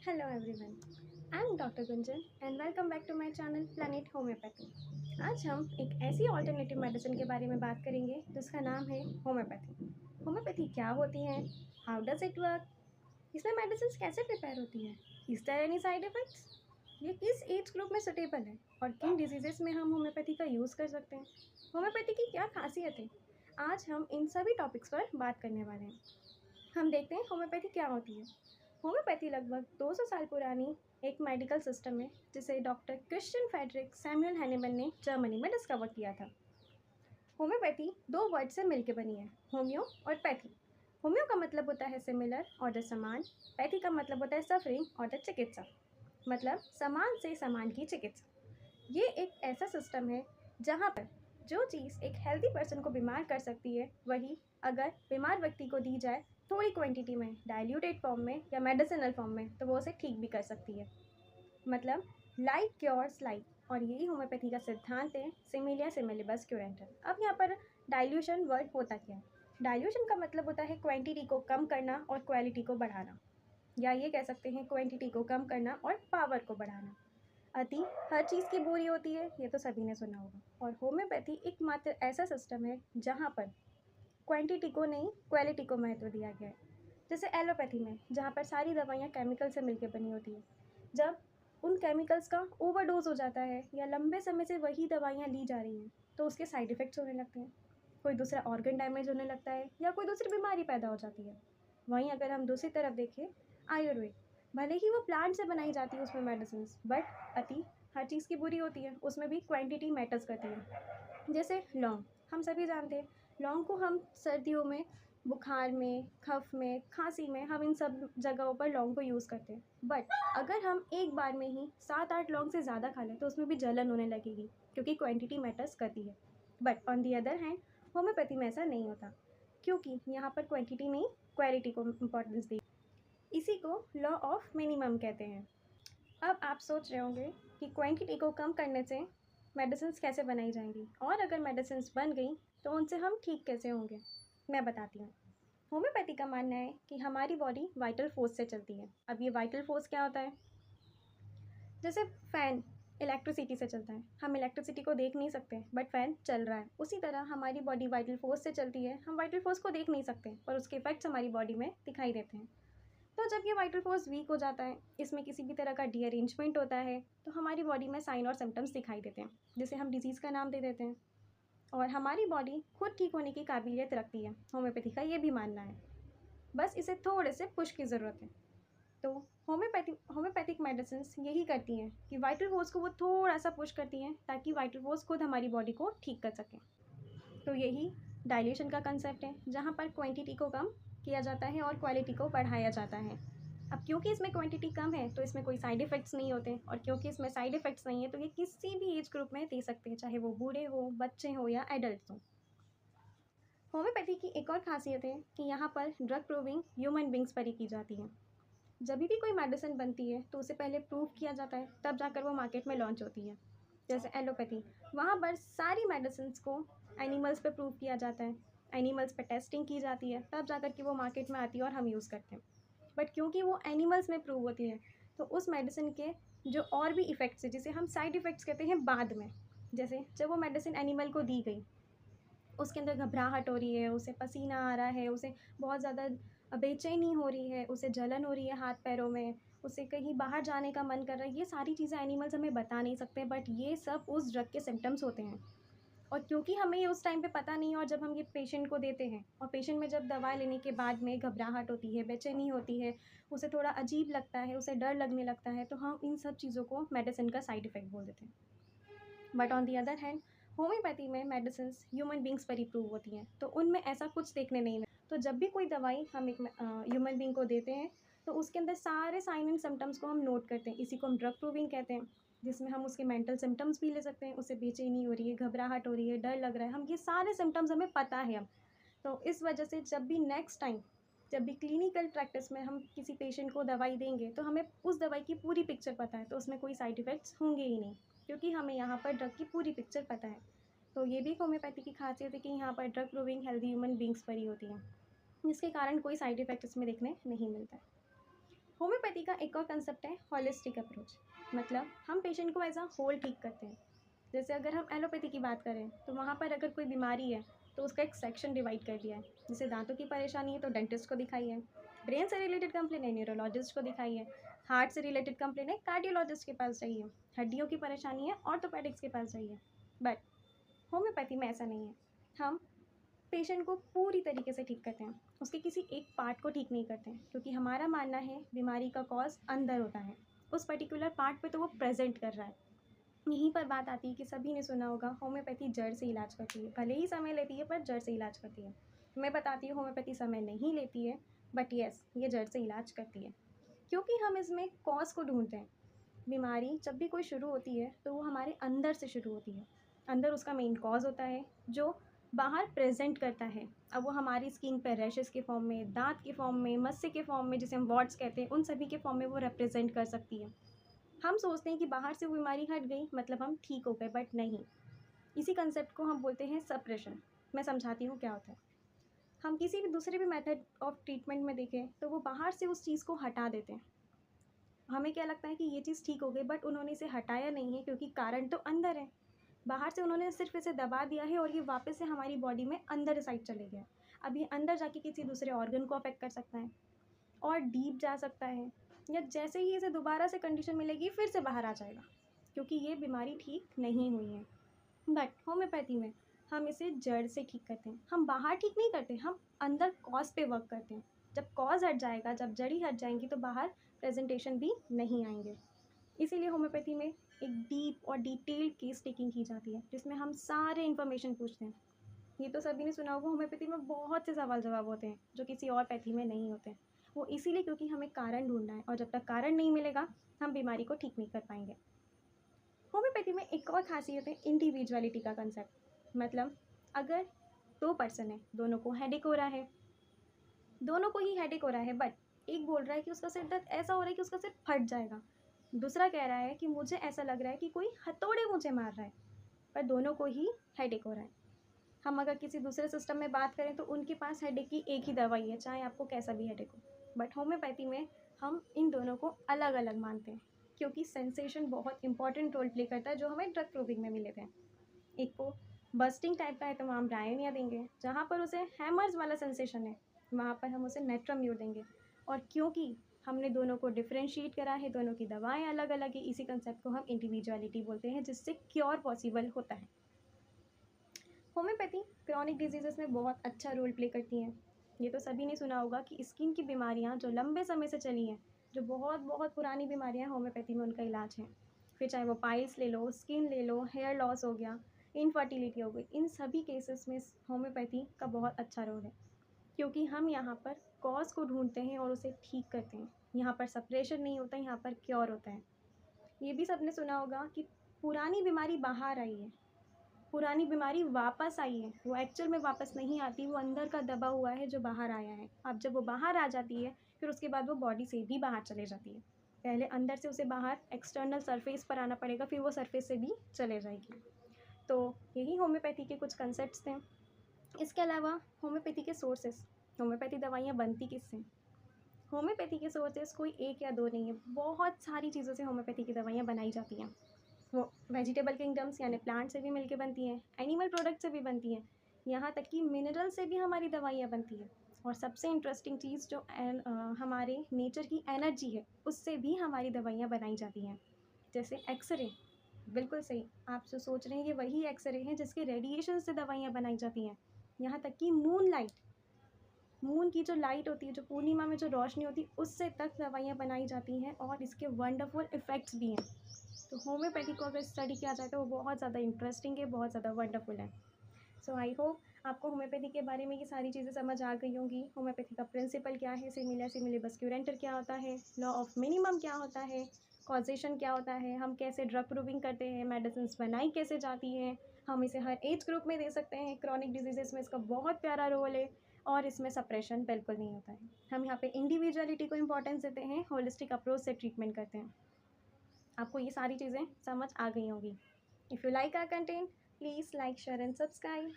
Hello everyone, I am Dr. Gunjan and welcome back to my channel Planet Homeopathy। आज हम एक ऐसी alternative medicine के बारे में बात करेंगे जिसका नाम है होम्योपैथी। होम्योपैथी क्या होती है, हाउ डज इट वर्क, इसमें मेडिसिन कैसे प्रिपेयर होती है, is there any side effects, ये किस एज ग्रुप में सुटेबल है और किन डिजीजेस में हम होम्योपैथी का यूज़ कर सकते हैं, होम्योपैथी की क्या खासियत है। आज हम इन सभी टॉपिक्स पर बात करने वाले हैं। हम देखते हैं होम्योपैथी क्या होती है। होम्योपैथी लगभग 200 साल पुरानी एक मेडिकल सिस्टम है जिसे डॉक्टर क्रिश्चियन फेडरिक सैमुअल हैनिमन ने जर्मनी में डिस्कवर किया था। होम्योपैथी दो वर्ड से मिलकर बनी है, होम्यो और पैथी। होम्यो का मतलब होता है सिमिलर और द समान, पैथी का मतलब होता है सफरिंग और द चिकित्सा, मतलब समान से समान की चिकित्सा। ये एक ऐसा सिस्टम है जहाँ पर जो चीज़ एक हेल्दी पर्सन को बीमार कर सकती है वही अगर बीमार व्यक्ति को दी जाए थोड़ी क्वांटिटी में, डाइल्यूटेड फॉर्म में या मेडिसिनल फॉर्म में, तो वो उसे ठीक भी कर सकती है। मतलब लाइक क्योर्स लाइक, और यही होम्योपैथी का सिद्धांत है, सिमिलिया सिमिलिबस क्यूरेंटर। अब यहाँ पर डाइल्यूशन वर्ड होता क्या है। डाइल्यूशन का मतलब होता है क्वांटिटी को कम करना और क्वालिटी को बढ़ाना, या ये कह सकते हैं क्वांटिटी को कम करना और पावर को बढ़ाना। अति हर चीज़ की बुरी होती है, ये तो सभी ने सुना होगा। और होम्योपैथी एकमात्र ऐसा सिस्टम है जहाँ पर क्वांटिटी को नहीं क्वालिटी को महत्व दिया गया है। जैसे एलोपैथी में जहाँ पर सारी दवाइयाँ केमिकल से मिलकर बनी होती है, जब उन केमिकल्स का ओवरडोज हो जाता है या लंबे समय से वही दवाइयाँ ली जा रही हैं तो उसके साइड इफ़ेक्ट्स होने लगते हैं, कोई दूसरा ऑर्गन डैमेज होने लगता है या कोई दूसरी बीमारी पैदा हो जाती है। वहीं अगर हम दूसरी तरफ देखें आयुर्वेद, भले ही वो प्लांट से बनाई जाती है उसमें मेडिसिन, बट अति हर चीज़ की बुरी होती है, उसमें भी क्वांटिटी मैटर्स करती है। जैसे लौंग, हम सभी जानते हैं लौंग को हम सर्दियों में बुखार में, कफ में, खांसी में, हम इन सब जगहों पर लौंग को यूज़ करते हैं। बट अगर हम एक बार में ही 7-8 लौंग से ज़्यादा खा लें तो उसमें भी जलन होने लगेगी, क्योंकि क्वांटिटी मैटर्स करती है। But on the other hand homeopathy में ऐसा नहीं होता, क्योंकि यहाँ पर क्वांटिटी नहीं क्वालिटी को इम्पोर्टेंस दी। इसी को लॉ ऑफ मिनिमम कहते हैं। अब आप सोच रहे होंगे कि क्वांटिटी को कम करने से मेडिसिन कैसे बनाई जाएंगी, और अगर मेडिसिन बन गई तो उनसे हम ठीक कैसे होंगे। मैं बताती हूँ। होम्योपैथी का मानना है कि हमारी बॉडी वाइटल फोर्स से चलती है। अब ये वाइटल फोर्स क्या होता है, जैसे फ़ैन इलेक्ट्रिसिटी से चलता है, हम इलेक्ट्रिसिटी को देख नहीं सकते बट फ़ैन चल रहा है, उसी तरह हमारी बॉडी वाइटल फोर्स से चलती है। हम वाइटल फोर्स को देख नहीं सकते पर उसके इफेक्ट्स हमारी बॉडी में दिखाई देते हैं। तो जब ये वाइटल फोर्स वीक हो जाता है, इसमें किसी भी तरह का डीअरेंजमेंट होता है, तो हमारी बॉडी में साइन और सिम्टम्स दिखाई देते हैं, जिसे हम डिजीज़ का नाम दे देते हैं। और हमारी बॉडी खुद ठीक होने की काबिलियत रखती है, होम्योपैथी का ये भी मानना है। बस इसे थोड़े से पुश की ज़रूरत है। तो होम्योपैथिक मेडिसिन यही करती हैं कि वाइटल फोर्स को वो थोड़ा सा पुश करती हैं ताकि वाइटल फोर्स खुद हमारी बॉडी को ठीक कर सकें। तो यही डायलेशन का कंसेप्ट है, जहाँ पर क्वांटिटी को कम किया जाता है और क्वालिटी को बढ़ाया जाता है। अब क्योंकि इसमें क्वांटिटी कम है तो इसमें कोई साइड इफ़ेक्ट्स नहीं होते, और क्योंकि इसमें साइड इफ़ेक्ट्स नहीं है तो ये किसी भी एज ग्रुप में दे सकते हैं, चाहे वो बूढ़े हो, बच्चे हो या एडल्ट हो। होम्योपैथी की एक और खासियत है कि यहाँ पर ड्रग प्रूविंग ह्यूमन बींग्स पर ही की जाती है। जब भी कोई मेडिसिन बनती है तो उसे पहले प्रूव किया जाता है, तब जाकर वो मार्केट में लॉन्च होती है। जैसे एलोपैथी, वहाँ पर सारी मेडिसिन को एनिमल्स पे प्रूव किया जाता है, एनिमल्स पे टेस्टिंग की जाती है, तब जाकर के वो मार्केट में आती है और हम यूज़ करते हैं। बट क्योंकि वो एनिमल्स में प्रूव होती है तो उस मेडिसिन के जो और भी इफ़ेक्ट्स है, जिसे हम साइड इफ़ेक्ट्स कहते हैं बाद में, जैसे जब वो मेडिसिन एनिमल को दी गई, उसके अंदर घबराहट हो रही है, उसे पसीना आ रहा है, उसे बहुत ज़्यादा बेचैनी हो रही है, उसे जलन हो रही है हाथ पैरों में, उसे कहीं बाहर जाने का मन कर रहा है, ये सारी चीज़ें एनिमल्स हमें बता नहीं सकते, बट ये सब उस ड्रग के सिम्टम्स होते हैं। और क्योंकि हमें ये उस टाइम पे पता नहीं है, और जब हम ये पेशेंट को देते हैं और पेशेंट में जब दवा लेने के बाद में घबराहट होती है, बेचैनी होती है, उसे थोड़ा अजीब लगता है, उसे डर लगने लगता है, तो हम इन सब चीज़ों को मेडिसिन का साइड इफ़ेक्ट बोल देते हैं। But on the other hand homeopathy में मेडिसिन ह्यूमन बींग्स पर ही प्रूव होती हैं, तो उनमें ऐसा कुछ देखने नहीं मिलता। तो जब भी कोई दवाई हम एक ह्यूमन बींग को देते हैं तो उसके अंदर सारे साइन एंड सिम्टम्स को हम नोट करते हैं, इसी को हम ड्रग प्रूविंग कहते हैं, जिसमें हम उसके मेंटल सिम्टम्स भी ले सकते हैं, उसे बेचैनी हो रही है, घबराहट हो रही है, डर लग रहा है, हम ये सारे सिम्टम्स हमें पता है अब। तो इस वजह से जब भी नेक्स्ट टाइम, जब भी क्लिनिकल प्रैक्टिस में हम किसी पेशेंट को दवाई देंगे तो हमें उस दवाई की पूरी पिक्चर पता है, तो उसमें कोई साइड इफ़ेक्ट्स होंगे ही नहीं, क्योंकि हमें यहाँ पर ड्रग की पूरी पिक्चर पता है। तो ये भी होम्योपैथी की खासियत है कि यहाँ पर drug proving healthy human beings पर ही होती है, जिसके कारण कोई साइड इफ़ेक्ट इसमें देखने नहीं मिलता है। होम्योपैथी का एक और कंसेप्ट है हॉलिस्टिक अप्रोच। मतलब हम पेशेंट को एज अ होल ठीक करते हैं। जैसे अगर हम एलोपैथी की बात करें तो वहाँ पर अगर कोई बीमारी है तो उसका एक सेक्शन डिवाइड कर दिया है। जैसे दांतों की परेशानी है तो डेंटिस्ट को दिखाइए, ब्रेन से रिलेटेड कंप्लेन है न्यूरोलॉजिस्ट को दिखाइए, हार्ट से रिलेटेड कंप्लेन है कार्डियोलॉजिस्ट के पास जाइए, हड्डियों की परेशानी है ऑर्थोपेडिक्स के पास जाइए। बट होम्योपैथी में ऐसा नहीं है। हम पेशेंट को पूरी तरीके से ठीक करते हैं, उसके किसी एक पार्ट को ठीक नहीं करते हैं, क्योंकि हमारा मानना है बीमारी का कॉज अंदर होता है, उस पर्टिकुलर पार्ट पे तो वो प्रेजेंट कर रहा है। यहीं पर बात आती है कि सभी ने सुना होगा होम्योपैथी जड़ से इलाज करती है। भले ही समय लेती है पर जड़ से इलाज करती है। मैं बताती हूँ होम्योपैथी समय नहीं लेती है, बट येस ये जड़ से इलाज करती है, क्योंकि हम इसमें कॉज को ढूंढते हैं। बीमारी जब भी कोई शुरू होती है तो वो हमारे अंदर से शुरू होती है। अंदर उसका मेन कॉज होता है जो बाहर प्रेजेंट करता है। अब वो हमारी स्किन पर रैशेस के फॉर्म में, दांत के फॉर्म में, मस्से के फॉर्म में, जिसे हम वॉट्स कहते हैं, उन सभी के फॉर्म में वो रिप्रेजेंट कर सकती है। हम सोचते हैं कि बाहर से वो बीमारी हट गई मतलब हम ठीक हो गए, बट नहीं। इसी कंसेप्ट को हम बोलते हैं सप्रेशन। मैं समझाती हूँ क्या होता है। हम किसी भी दूसरे भी मेथड ऑफ ट्रीटमेंट में देखें तो वो बाहर से उस चीज़ को हटा देते हैं। हमें क्या लगता है कि ये चीज़ ठीक हो गई, बट उन्होंने इसे हटाया नहीं है, क्योंकि कारण तो अंदर है। बाहर से उन्होंने सिर्फ इसे दबा दिया है और ये वापस से हमारी बॉडी में अंदर साइड चले गया। अब ये अंदर जाके किसी दूसरे ऑर्गन को अफेक्ट कर सकता है और डीप जा सकता है, या जैसे ही इसे दोबारा से कंडीशन मिलेगी फिर से बाहर आ जाएगा, क्योंकि ये बीमारी ठीक नहीं हुई है। बट होम्योपैथी में हम इसे जड़ से ठीक करते हैं। हम बाहर ठीक नहीं करते, हम अंदर कॉज पे वर्क करते हैं। जब कॉज हट जाएगा, जब जड़ी हट जाएंगी तो बाहर प्रेजेंटेशन भी नहीं आएंगे। इसीलिए होम्योपैथी में एक डीप और डिटेल्ड केस टेकिंग की जाती है, जिसमें हम सारे इन्फॉर्मेशन पूछते हैं। ये तो सभी ने सुना होगा, होम्योपैथी में बहुत से सवाल जवाब होते हैं जो किसी और पैथी में नहीं होते। वो इसीलिए क्योंकि हमें कारण ढूंढना है, और जब तक कारण नहीं मिलेगा हम बीमारी को ठीक नहीं कर पाएंगे। होम्योपैथी में एक और खासियत है इंडिविजुअलिटी का कंसेप्ट। मतलब अगर दो पर्सन है, दोनों को हेडेक हो रहा है, दोनों को ही हेडेक हो रहा है, बट एक बोल रहा है कि उसका सिर दर्द ऐसा हो रहा है कि उसका सिर फट जाएगा, दूसरा कह रहा है कि मुझे ऐसा लग रहा है कि कोई हथौड़े मुझे मार रहा है, पर दोनों को ही हेडेक हो रहा है। हम अगर किसी दूसरे सिस्टम में बात करें तो उनके पास हेडेक की एक ही दवाई है, चाहे आपको कैसा भी हेडेक हो। बट होम्योपैथी में हम इन दोनों को अलग अलग मानते हैं, क्योंकि सेंसेशन बहुत इंपॉर्टेंट रोल प्ले करता है, जो हमें ड्रग प्रूविंग में मिले थे। एक को बस्टिंग टाइप का है तो वहाँ हम ब्रायोनिया देंगे, जहाँ पर उसे हैमर्स वाला सेंसेशन है वहाँ पर हम उसे नेट्रम्यूर देंगे। और क्योंकि हमने दोनों को डिफ्रेंशिएट करा है, दोनों की दवाएं अलग अलग है, इसी कंसेप्ट को हम इंडिविजुअलिटी बोलते हैं, जिससे क्योर पॉसिबल होता है। होम्योपैथी क्रॉनिक डिजीजेस में बहुत अच्छा रोल प्ले करती हैं। ये तो सभी ने सुना होगा कि स्किन की बीमारियां जो लंबे समय से चली हैं, जो बहुत बहुत पुरानी बीमारियां, होम्योपैथी में उनका इलाज है। फिर चाहे वो पाइल्स ले लो, स्किन ले लो, हेयर लॉस हो गया, इनफर्टिलिटी हो गई, इन सभी केसेस में होम्योपैथी का बहुत अच्छा रोल है, क्योंकि हम यहाँ पर कॉज को ढूंढते हैं और उसे ठीक करते हैं। यहाँ पर सप्रेशन नहीं होता, यहाँ पर क्योर होता है। ये भी सबने सुना होगा कि पुरानी बीमारी बाहर आई है, पुरानी बीमारी वापस आई है। वो एक्चुअल में वापस नहीं आती, वो अंदर का दबा हुआ है जो बाहर आया है। अब जब वो बाहर आ जाती है फिर उसके बाद वो बॉडी से भी बाहर चले जाती है। पहले अंदर से उसे बाहर एक्सटर्नल सरफेस पर आना पड़ेगा, फिर वो सरफेस से भी चले जाएगी। तो यही होम्योपैथी के कुछ कंसेप्ट्स थे। इसके अलावा होम्योपैथी के सोर्सेस, होम्योपैथी दवाइयाँ बनती किससे? होम्योपैथी के सोर्सेस कोई एक या दो नहीं है, बहुत सारी चीज़ों से होम्योपैथी की दवाइयाँ बनाई जाती हैं। वो वेजिटेबल किंगडम्स यानी प्लांट से भी मिलके बनती हैं, एनिमल प्रोडक्ट से भी बनती हैं, यहाँ तक कि मिनरल से भी हमारी दवाइयाँ बनती हैं। और सबसे इंटरेस्टिंग चीज़ जो हमारे नेचर की एनर्जी है, उससे भी हमारी दवाइयाँ बनाई जाती हैं। जैसे एक्सरे, बिल्कुल सही, आप जो सोच रहे हैं ये वही एक्सरे हैं जिसके रेडिएशन से दवाइयाँ बनाई जाती हैं। यहाँ तक कि मून लाइट, मून की जो लाइट होती है, जो पूर्णिमा में जो रोशनी होती है, उससे तक दवाइयाँ बनाई जाती हैं, और इसके वंडरफुल इफ़ेक्ट्स भी हैं। तो होम्योपैथी को अगर स्टडी किया जाए तो वो बहुत ज़्यादा इंटरेस्टिंग है, बहुत ज़्यादा वंडरफुल है। सो आई होप आपको होम्योपैथी के बारे में ये सारी चीज़ें समझ आ गई होंगी। होम्योपैथी का प्रिंसिपल क्या है, सिमिलस क्यूरेंटर क्या होता है, लॉ ऑफ मिनिमम क्या होता है, कॉजेशन क्या होता है, हम कैसे ड्रग प्रूविंग करते हैं, मेडिसिन बनाई कैसे जाती हैं, हम इसे हर एज ग्रुप में दे सकते हैं, क्रॉनिक डिजीजेस में इसका बहुत प्यारा रोल है, और इसमें सप्रेशन बिल्कुल नहीं होता है। हम यहाँ पे इंडिविजुअलिटी को इंपॉर्टेंस देते हैं, होलिस्टिक अप्रोच से ट्रीटमेंट करते हैं। आपको ये सारी चीज़ें समझ आ गई होंगी। If you like our content, please like, share and subscribe.